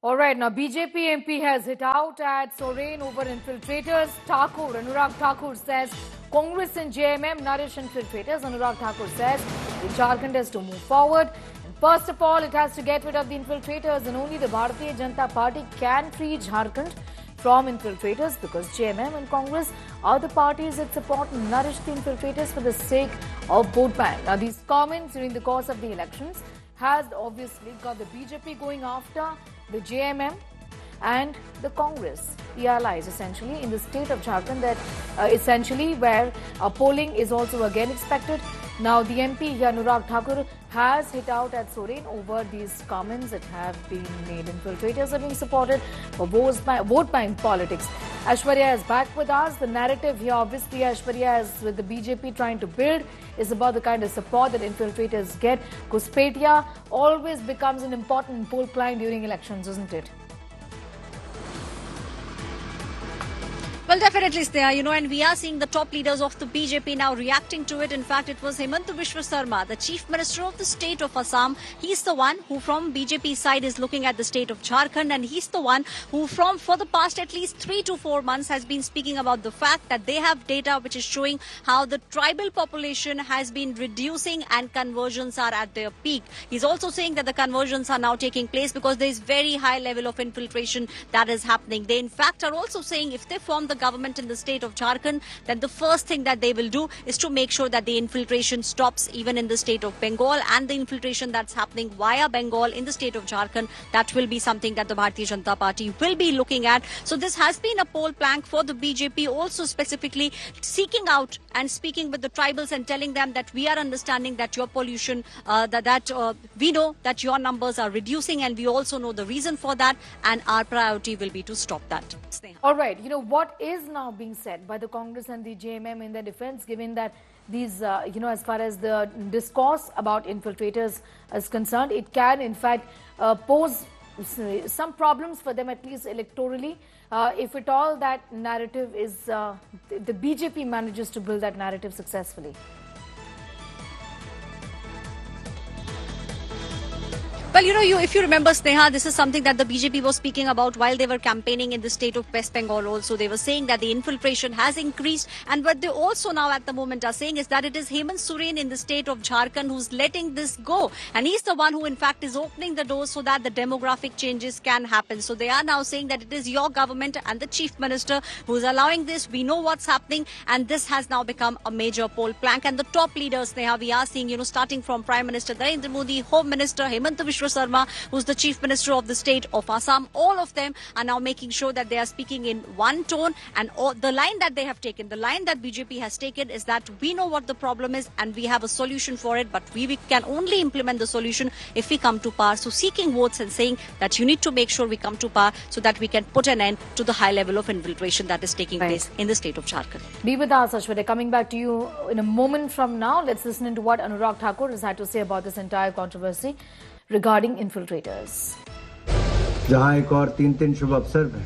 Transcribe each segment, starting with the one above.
All right, now BJP MP has hit out at Soren over infiltrators. Anurag Thakur says Congress and JMM nourish infiltrators. Anurag Thakur says the Jharkhand has to move forward. And first of all, it has to get rid of the infiltrators, and only the Bharatiya Janata Party can free Jharkhand from infiltrators because JMM and Congress are the parties that support and nourish the infiltrators for the sake of vote bank. Now, these comments during the course of the elections has obviously got the BJP going after the JMM and the Congress, the allies essentially in the state of Jharkhand, that essentially where polling is also again expected. Now the MP Anurag Thakur has hit out at Soren over these comments that have been made. Infiltrators are being supported for vote bank politics. Aishwarya is back with us. The narrative here, obviously, Aishwarya, is with the BJP trying to build, is about the kind of support that infiltrators get. Ghuspetia always becomes an important poll client during elections, isn't it? Well, definitely, Sneha, and we are seeing the top leaders of the BJP now reacting to it. In fact, it was Himanta Biswa Sarma, the Chief Minister of the state of Assam. He's the one who from BJP side is looking at the state of Jharkhand, and he's the one who for the past at least 3 to 4 months has been speaking about the fact that they have data which is showing how the tribal population has been reducing and conversions are at their peak. He's also saying that the conversions are now taking place because there is very high level of infiltration that is happening. They in fact are also saying if they form the government in the state of Jharkhand, then the first thing that they will do is to make sure that the infiltration stops even in the state of Bengal, and the infiltration that's happening via Bengal in the state of Jharkhand, that will be something that the Bharatiya Janata Party will be looking at. So this has been a poll plank for the BJP, also specifically seeking out and speaking with the tribals and telling them that we are understanding that your pollution, we know that your numbers are reducing, and we also know the reason for that, and our priority will be to stop that. All right, what is now being said by the Congress and the JMM in their defense, given that these, as far as the discourse about infiltrators is concerned, it can in fact pose some problems for them, at least electorally, if at all that narrative is, the BJP manages to build that narrative successfully. Well, if you remember, Sneha, this is something that the BJP was speaking about while they were campaigning in the state of West Bengal also. They were saying that the infiltration has increased, and what they also now at the moment are saying is that it is Hemant Soren in the state of Jharkhand who's letting this go. And he's the one who in fact is opening the doors so that the demographic changes can happen. So they are now saying that it is your government and the Chief Minister who's allowing this. We know what's happening, and this has now become a major poll plank. And the top leaders, Sneha, we are seeing, starting from Prime Minister Narendra Modi, Home Minister Himanta Biswa Sarma, who's the Chief Minister of the state of Assam, all of them are now making sure that they are speaking in one tone, and the line that they have taken, the line that BJP has taken is that we know what the problem is and we have a solution for it, but we can only implement the solution if we come to power. So seeking votes and saying that you need to make sure we come to power so that we can put an end to the high level of infiltration that is taking place in the state of Jharkhand. Be with us, Aishwarya. Coming back to you in a moment from now, let's listen to what Anurag Thakur has had to say about this entire controversy regarding infiltrators. जहां एक और तीन शुभ अवसर हैं,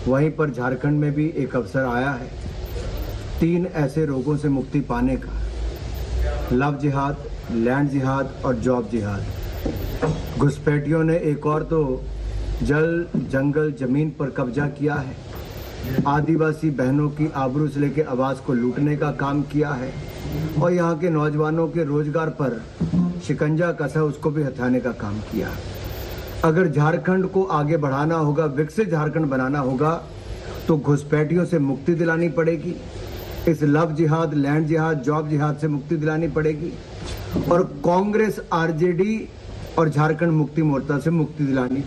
वहीं पर झारखंड में भी एक अवसर आया है 3 ऐसे रोगों से मुक्ति पाने का, लव जिहाद, लैंड जिहाद और जॉब जिहाद। घुसपैठियों ने एक और तो जल, जंगल, जमीन पर कब्जा किया है, आदिवासी बहनों की आबरू से लेकर आवाज को लूटने का काम किया है, और यहाँ के नौजवानों के रोजगार पर शिकंजा कसा उसको भी हटाने का काम किया। अगर झारखंड को आगे बढ़ाना होगा, विकसित झारखंड बनाना होगा, तो घुसपैठियों से मुक्ति दिलानी पड़ेगी, इस लव जिहाद, लैंड जिहाद, जॉब जिहाद से मुक्ति दिलानी पड़ेगी, और कांग्रेस, आरजेडी और झारखंड मुक्ति मोर्चा से मुक्ति दिलानी